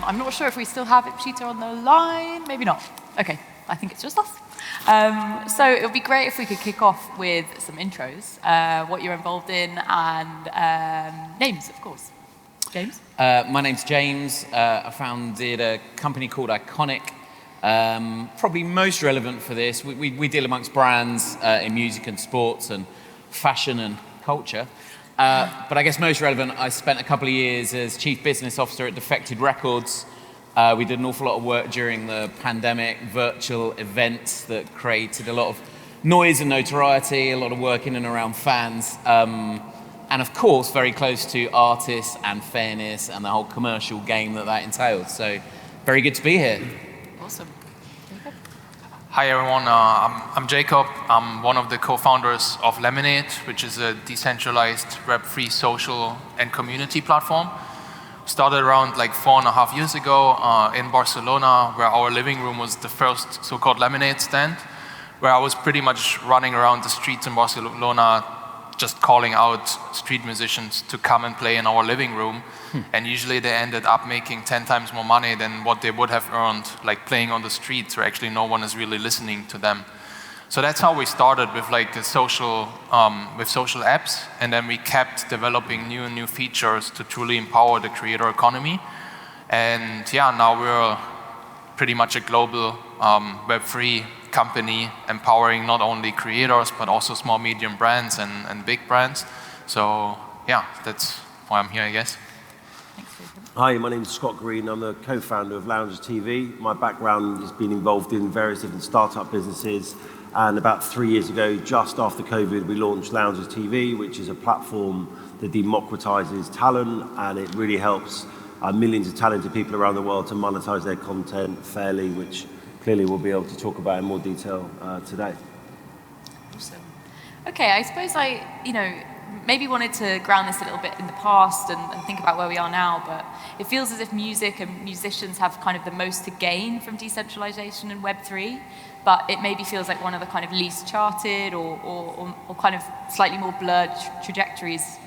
I'm not sure if we still have Ipshita on the line. Maybe not. Okay, I think it's just us. So it would be great if we could kick off with some intros, what you're involved in, and names, of course. James? My name's James. I founded a company called ICONIC. Probably most relevant for this, we deal amongst brands in music and sports and fashion and culture. But I guess most relevant, I spent a couple of years as Chief Business Officer at Defected Records. We did an awful lot of work during the pandemic, virtual events that created a lot of noise and notoriety, a lot of work in and around fans, and of course very close to artists and fairness and the whole commercial game that entails. So very good to be here. Awesome. Jacob? Hi everyone, I'm Jakob. I'm one of the co-founders of Lemonade, which is a decentralized Web3 social and community platform. Started around like 4.5 years ago in Barcelona, where our living room was the first so-called Lemonade stand, where I was pretty much running around the streets in Barcelona just calling out street musicians to come and play in our living room. And usually they ended up making 10 times more money than what they would have earned like playing on the streets where actually no one is really listening to them. So that's how we started with like a social apps, and then we kept developing new features to truly empower the creator economy. And yeah, now we're pretty much a global Web3 company, empowering not only creators but also small, medium brands and big brands. So yeah, that's why I'm here, I guess. Hi, my name is Scott Green. I'm the co-founder of Loungers TV. My background has been involved in various different startup businesses. And about 3 years ago, just after COVID, we launched Loungers TV, which is a platform that democratizes talent, and it really helps millions of talented people around the world to monetize their content fairly, which clearly we'll be able to talk about in more detail today. Awesome. Okay, I suppose maybe wanted to ground this a little bit in the past and think about where we are now, but it feels as if music and musicians have kind of the most to gain from decentralization and Web3, but it maybe feels like one of the kind of least charted or kind of slightly more blurred trajectories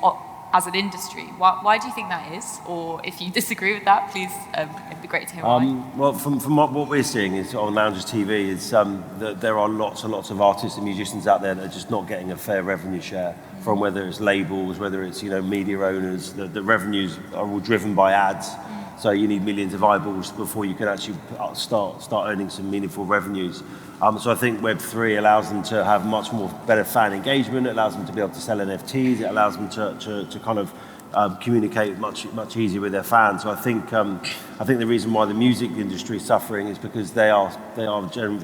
as an industry. Why do you think that is? Or if you disagree with that, please, it'd be great to hear why. Well, from what we're seeing is on Loungers TV is that there are lots and lots of artists and musicians out there that are just not getting a fair revenue share from whether it's labels, whether it's media owners. The revenues are all driven by ads. So you need millions of eyeballs before you can actually start earning some meaningful revenues. So I think Web3 allows them to have much more better fan engagement. It allows them to be able to sell NFTs. It allows them to kind of communicate much easier with their fans. So I think the reason why the music industry is suffering is because they are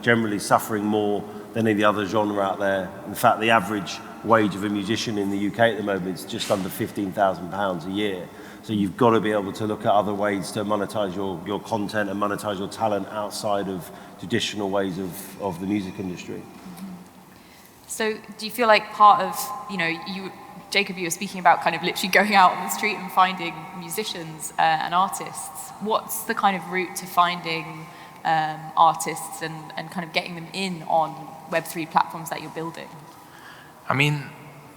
generally suffering more than any other genre out there. In fact, the average wage of a musician in the UK at the moment is just under £15,000 a year. So you've got to be able to look at other ways to monetize your content and monetize your talent outside of traditional ways of the music industry. So do you feel like part of, Jacob, you were speaking about kind of literally going out on the street and finding musicians and artists. What's the kind of route to finding artists and kind of getting them in on Web3 platforms that you're building? I mean,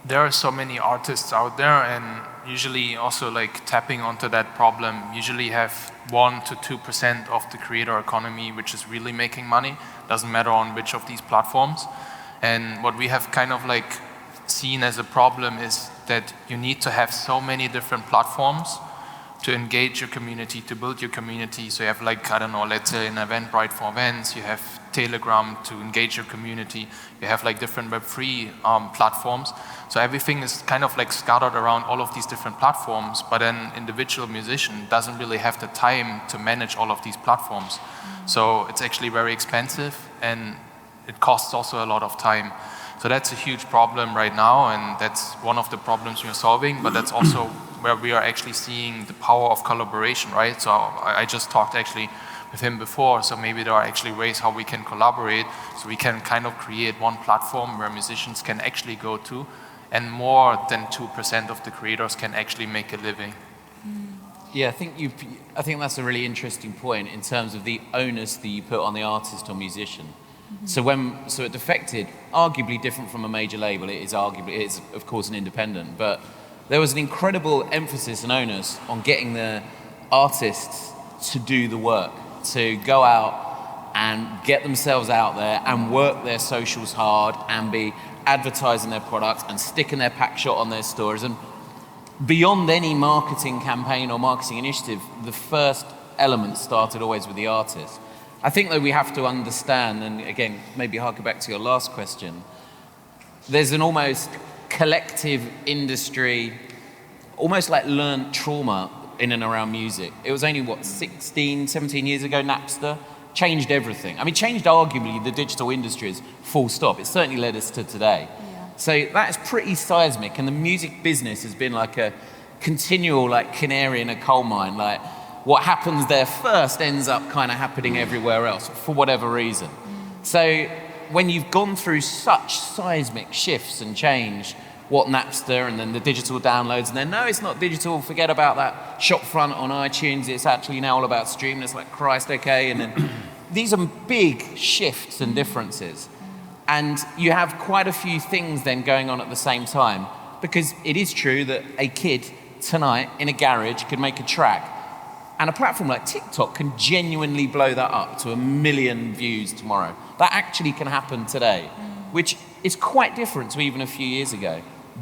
there are so many artists out there, and usually also like tapping onto that problem, usually have 1% to 2% of the creator economy which is really making money. Doesn't matter on which of these platforms. And what we have kind of like seen as a problem is that you need to have so many different platforms to engage your community, to build your community. So you have like, I don't know, let's say an Eventbrite for events, you have Telegram to engage your community, you have like different Web3 platforms. So everything is kind of like scattered around all of these different platforms, but an individual musician doesn't really have the time to manage all of these platforms. So it's actually very expensive, and it costs also a lot of time. So that's a huge problem right now, and that's one of the problems we're solving, but that's also where we are actually seeing the power of collaboration, right? So I just talked actually with him before, so maybe there are actually ways how we can collaborate, so we can kind of create one platform where musicians can actually go to, and more than 2% of the creators can actually make a living. Yeah, I think that's a really interesting point in terms of the onus that you put on the artist or musician. So at Defected, arguably different from a major label, it is of course an independent, but there was an incredible emphasis and onus on getting the artists to do the work, to go out and get themselves out there and work their socials hard and be advertising their products and sticking their pack shot on their stores. And beyond any marketing campaign or marketing initiative, the first element started always with the artist. I think that we have to understand, and again, maybe harken back to your last question, there's an almost collective industry, almost like learned trauma in and around music. It was only, 16, 17 years ago, Napster changed everything. I mean, changed arguably the digital industries, full stop. It certainly led us to today. Yeah. So that is pretty seismic, and the music business has been like a continual like canary in a coal mine. Like what happens there first ends up kind of happening everywhere else for whatever reason. So when you've gone through such seismic shifts and change, what Napster and then the digital downloads, and then no, it's not digital, forget about that shop front on iTunes, it's actually now all about streaming. It's like, Christ, okay. And then these are big shifts and differences. And you have quite a few things then going on at the same time, because it is true that a kid tonight in a garage could make a track, and a platform like TikTok can genuinely blow that up to 1 million views tomorrow. That actually can happen today, which is quite different to even a few years ago.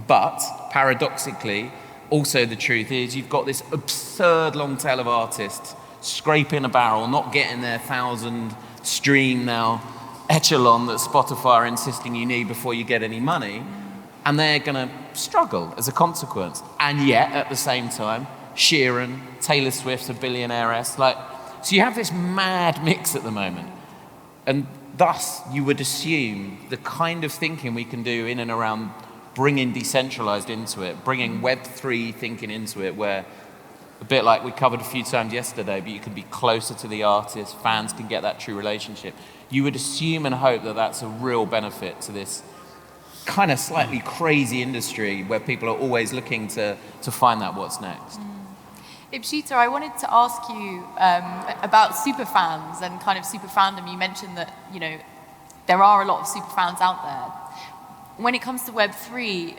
But paradoxically, also the truth is you've got this absurd long tail of artists scraping a barrel, not getting their 1,000 stream now echelon that Spotify are insisting you need before you get any money, and they're going to struggle as a consequence. And yet, at the same time, Sheeran, Taylor Swift's a billionaire-esque, so you have this mad mix at the moment. And thus, you would assume the kind of thinking we can do in and around bringing decentralized into it, bringing Web3 thinking into it, where a bit like we covered a few times yesterday, but you can be closer to the artist, fans can get that true relationship. You would assume and hope that that's a real benefit to this kind of slightly crazy industry where people are always looking to find that what's next. Ipshita, I wanted to ask you about superfans and kind of super fandom. You mentioned that, there are a lot of superfans out there. When it comes to Web3,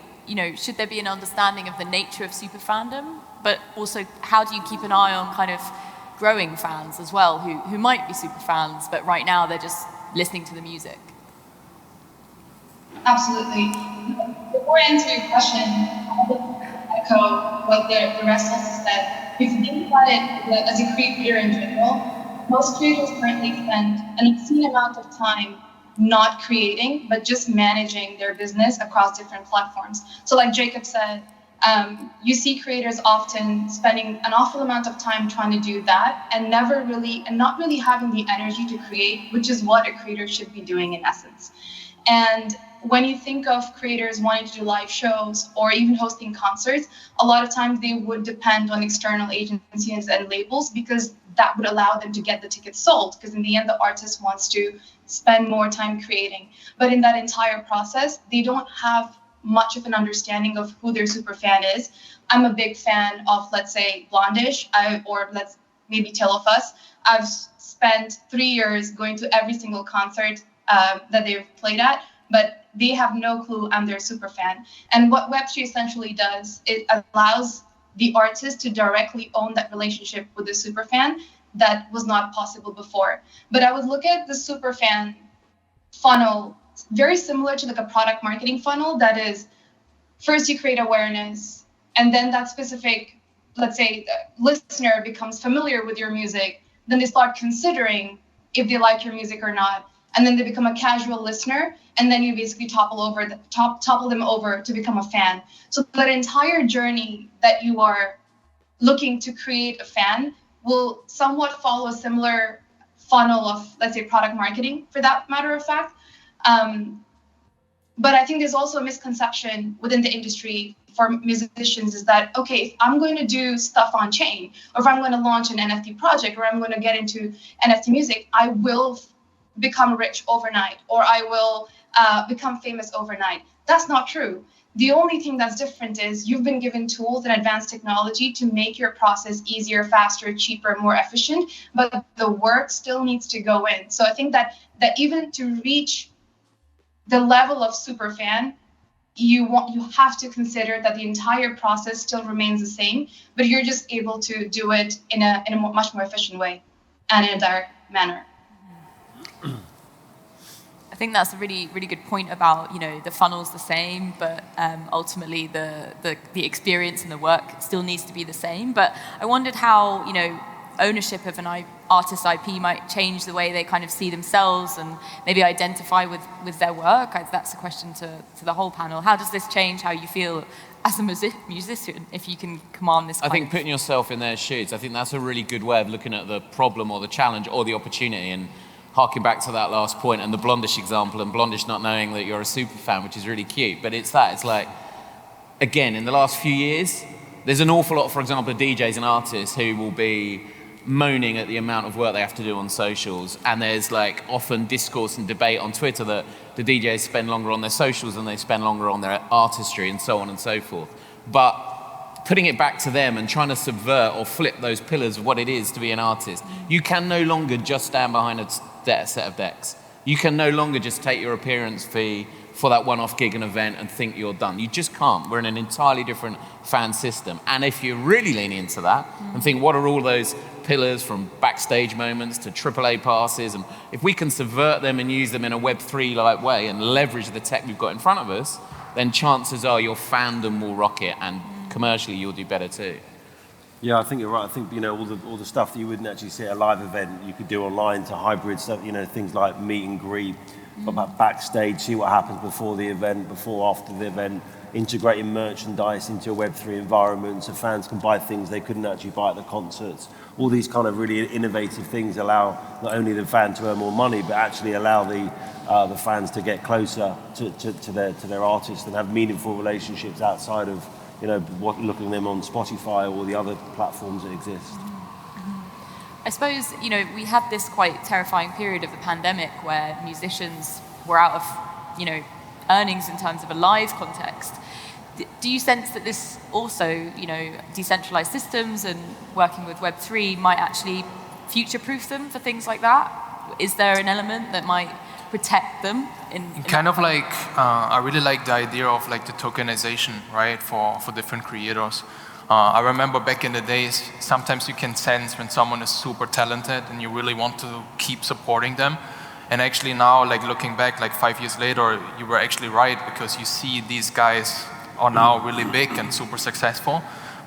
should there be an understanding of the nature of super fandom, but also how do you keep an eye on kind of growing fans as well, who might be super fans, but right now they're just listening to the music? Absolutely. Before I answer your question, I would echo what the rest also said. If you think about it as a creator in general, most creators currently spend an obscene amount of time not creating, but just managing their business across different platforms. So like Jakob said, you see creators often spending an awful amount of time trying to do that and not really having the energy to create, which is what a creator should be doing in essence. And when you think of creators wanting to do live shows or even hosting concerts, a lot of times they would depend on external agencies and labels because that would allow them to get the tickets sold, because in the end, the artist wants to spend more time creating. But in that entire process, they don't have much of an understanding of who their super fan is. I'm a big fan of, let's say, Blondish, or maybe Tale of Us. I've spent 3 years going to every single concert that they've played at, but they have no clue I'm their super fan. And what Web3 essentially does, it allows the artist to directly own that relationship with the super fan that was not possible before. But I would look at the super fan funnel very similar to like a product marketing funnel. That is, first you create awareness, and then that specific, let's say, listener becomes familiar with your music. Then they start considering if they like your music or not. And then they become a casual listener, and then you basically topple them over to become a fan. So that entire journey that you are looking to create a fan will somewhat follow a similar funnel of, let's say, product marketing, for that matter of fact. But I think there's also a misconception within the industry for musicians is that, okay, if I'm going to do stuff on chain, or if I'm going to launch an NFT project, or I'm going to get into NFT music, I will become rich overnight, or I will become famous overnight. That's not true. The only thing that's different is you've been given tools and advanced technology to make your process easier, faster, cheaper, more efficient, but the work still needs to go in. So I think that even to reach the level of super fan, you have to consider that the entire process still remains the same, but you're just able to do it in a much more efficient way and in a direct manner. I think that's a really, really good point about, the funnel's the same, but ultimately the experience and the work still needs to be the same. But I wondered how, ownership of an artist's IP might change the way they kind of see themselves and maybe identify with their work. That's a question to the whole panel. How does this change how you feel as a musician, if you can command this? I think putting yourself in their shoes, I think that's a really good way of looking at the problem or the challenge or the opportunity. And harking back to that last point and the Blondish example, and Blondish not knowing that you're a super fan, which is really cute. But it's like, again, in the last few years, there's an awful lot, for example, of DJs and artists who will be moaning at the amount of work they have to do on socials, and there's like often discourse and debate on Twitter that the DJs spend longer on their socials than they spend longer on their artistry and so on and so forth. But putting it back to them and trying to subvert or flip those pillars of what it is to be an artist, you can no longer just stand behind a set of decks. You can no longer just take your appearance fee for that one-off gig and event and think you're done. You just can't. We're in an entirely different fan system. And if you really lean into that and think, what are all those pillars from backstage moments to AAA passes, and if we can subvert them and use them in a Web3-like way and leverage the tech we've got in front of us, then chances are your fandom will rocket and commercially you'll do better too. Yeah, I think you're right. I think, all the stuff that you wouldn't actually see at a live event, you could do online, to hybrid stuff, things like meet and greet, about backstage, see what happens before the event, before, after the event, integrating merchandise into a Web3 environment so fans can buy things they couldn't actually buy at the concerts. All these kind of really innovative things allow not only the fan to earn more money, but actually allow the fans to get closer to their artists and have meaningful relationships outside of looking at them on Spotify or the other platforms that exist. I suppose, we had this quite terrifying period of the pandemic where musicians were out of, earnings in terms of a live context. Do you sense that this also, decentralized systems and working with Web3 might actually future-proof them for things like that? Is there an element that might protect them? I really like the idea of the tokenization, right, for different creators. I remember back in the days, sometimes you can sense when someone is super talented and you really want to keep supporting them. And actually now, looking back, 5 years later, you were actually right, because you see these guys are now really big and super successful.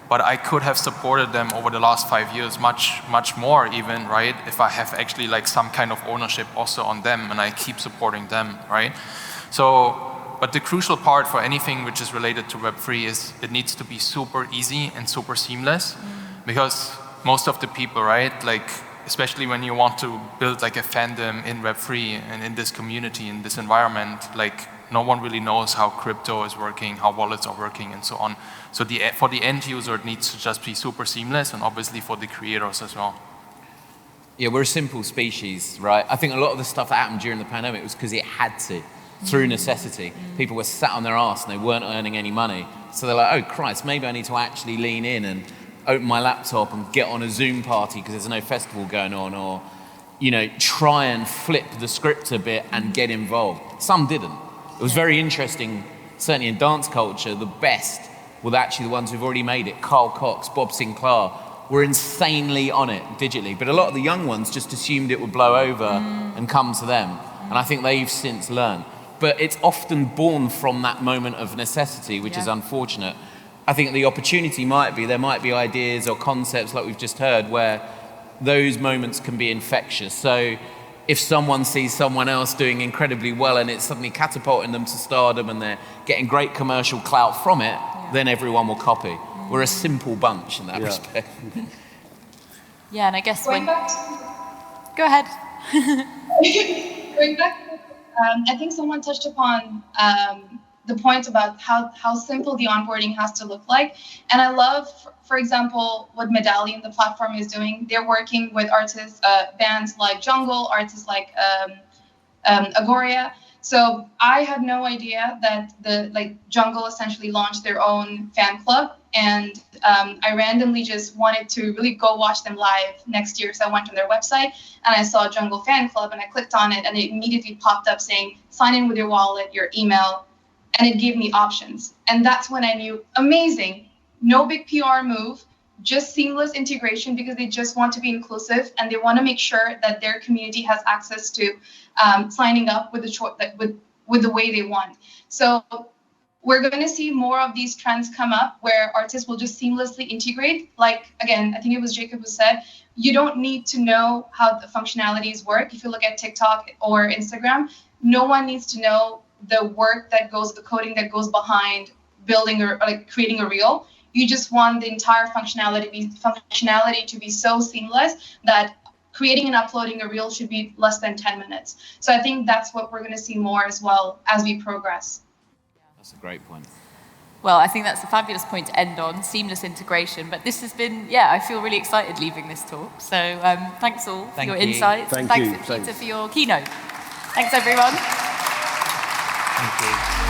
But I could have supported them over the last 5 years much, much more even, right? If I have actually some kind of ownership also on them and I keep supporting them, right? But the crucial part for anything which is related to Web3 is it needs to be super easy and super seamless, because most of the people, right, especially when you want to build a fandom in Web3 and in this community, in this environment, no one really knows how crypto is working, how wallets are working, and so on. So for the end user, it needs to just be super seamless, and obviously for the creators as well. Yeah, we're a simple species, right? I think a lot of the stuff that happened during the pandemic was because it had to, through necessity. People were sat on their arse and they weren't earning any money. So they're like, oh Christ, maybe I need to actually lean in and open my laptop and get on a Zoom party because there's no festival going on, or, try and flip the script a bit and get involved. Some didn't. It was very interesting, certainly in dance culture, the best were actually the ones who've already made it. Carl Cox, Bob Sinclair were insanely on it digitally, but a lot of the young ones just assumed it would blow over and come to them. And I think they've since learned. But it's often born from that moment of necessity, which is unfortunate. I think the opportunity there might be ideas or concepts like we've just heard where those moments can be infectious. So if someone sees someone else doing incredibly well and it's suddenly catapulting them to stardom and they're getting great commercial clout from it, then everyone will copy. We're a simple bunch in that respect. Yeah, and I guess Go ahead. Going back, I think someone touched upon the point about how simple the onboarding has to look like. And I love, for example, what Medallion, the platform, is doing. They're working with artists, bands like Jungle, artists like Agoria. So I had no idea that Jungle essentially launched their own fan club. And I randomly just wanted to really go watch them live next year. So I went on their website and I saw Jungle Fan Club and I clicked on it and it immediately popped up saying, sign in with your wallet, your email, and it gave me options. And that's when I knew, amazing, no big PR move, just seamless integration, because they just want to be inclusive and they want to make sure that their community has access to signing up with the way they want. So we're going to see more of these trends come up where artists will just seamlessly integrate. Like, again, I think it was Jacob who said, you don't need to know how the functionalities work. If you look at TikTok or Instagram, no one needs to know the work that goes, the coding that goes behind building or like creating a reel. You just want the entire functionality to be so seamless that creating and uploading a reel should be less than 10 minutes. So I think that's what we're going to see more as well as we progress. That's a great point. Well, I think that's a fabulous point to end on, seamless integration. But this has been, yeah, I feel really excited leaving this talk. So thanks all for your insights. Thank thanks you. to Peter for your keynote. Thanks, everyone. Thank you.